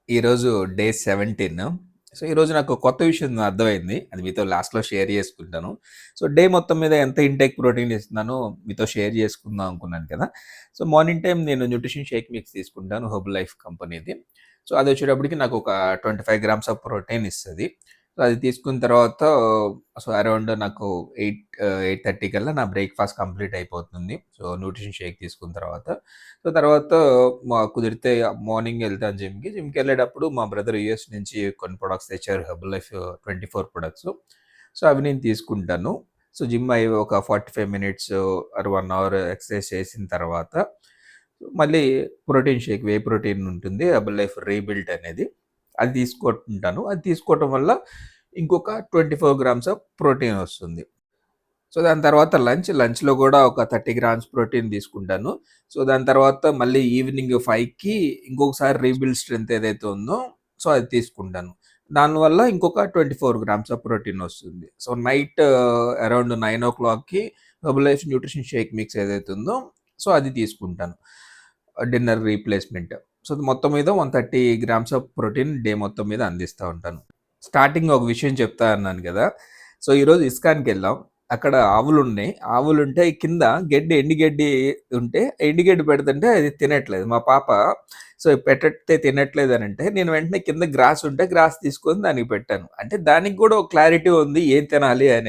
ఈరోజు day 17. So, ఈరోజు నాకు కొత్త విషయం అర్థమైంది. అది మీతో లాస్ట్‌లో షేర్ చేసుకుంటాను. సో, డే మొత్తం మీద ఎంత ఇంటేక్ ప్రోటీన్ ఇస్తున్నానో మీతో షేర్ చేసుకుందాం అనుకున్నాను కదా! సో, మార్నింగ్ టైమ్ నేను న్యూట్రిషన్ షేక్ మిక్స్ తీసుకుంటాను హెర్బ్ లైఫ్ కంపెనీది. సో, అదొచ్చేటప్పటికి నాకు ఒక 25 గ్రామ్స్ ఆఫ్ ప్రోటీన్ ఇస్తది. సో, అది తీసుకున్న తర్వాత సో, అరౌండ్ నాకు 8:30 కల్లా నా బ్రేక్‌ఫాస్ట్ కంప్లీట్ అయిపోతుంది. సో, న్యూట్రిషన్ షేక్ తీసుకున్న తర్వాత. సో, తర్వాత కుదిరితే మార్నింగ్ ఎళ్తాను జిమ్‌కి. జిమ్‌కెళ్ళేటప్పుడు మా బ్రదర్ యూఎస్ నుంచి కొన్ని ప్రొడక్ట్స్ తెచ్చారు. Herbal life 24 products. సో, అవి నేను తీసుకుంటాను. సో, జిమ్ అయ్యి ఒక 45 మినిట్స్ ఆర్ 1 అవర్ ఎక్సర్సైజ్ చేసిన తర్వాత మళ్ళీ ప్రోటీన్ షేక్, వే ప్రోటీన్ ఉంటుంది. హెర్బల్ లైఫ్ రీబిల్ట్ అనేది. అది తీసుకుంటుంటాను. అది తీసుకోవటం వల్ల ఇంకొక 24 గ్రామ్స్ ఆఫ్ ప్రోటీన్ వస్తుంది. సో, దాని తర్వాత లంచ్‌లో గూడా ఒక 30 గ్రామ్స్ ప్రోటీన్ తీసుకుంటాను. సో, దాని తర్వాత మళ్ళీ ఈవినింగ్ 5కి ఇంకొకసారి రీబిల్డ్ స్ట్రెంత్ ఏదైతే ఉందో, సో, అది తీసుకుంటాను. దానివల్ల ఇంకొక 24 గ్రామ్స్ ఆఫ్ ప్రోటీన్ వస్తుంది. సో, నైట్ అరౌండ్ 9:00కి హెర్బలైఫ్ న్యూట్రిషన్ షేక్ మిక్స్ ఏదైతే ఉందో, సో, అది తీసుకుంటాను. Dinner replacement. సో, మొత్తం మీద 130 గ్రామ్స్ ఆఫ్ ప్రోటీన్ డే మొత్తం మీద అందిస్తా ఉంటాను. స్టార్టింగ్ ఒక విషయం చెప్తా అన్నాను గదా! సో, ఈరోజు ఇస్కాన్‌కెళ్ళాం. అక్కడ ఆవులున్నాయి. ఆవులుంటే కింద ఎండు గడ్డి ఉంటే, ఎండు గడ్డి పెడుతుంటే అది తినట్లేదు. మా పాప సో, పెట్టితే తినట్లేదనంటే, నేను వెంటనే కింద గ్రాస్ ఉంటే గ్రాస్ తీసుకొని దానికి పెట్టాను. అంటే దానికి గూడా ఒక క్లారిటీ ఉంది ఏం తినాలి అనేది.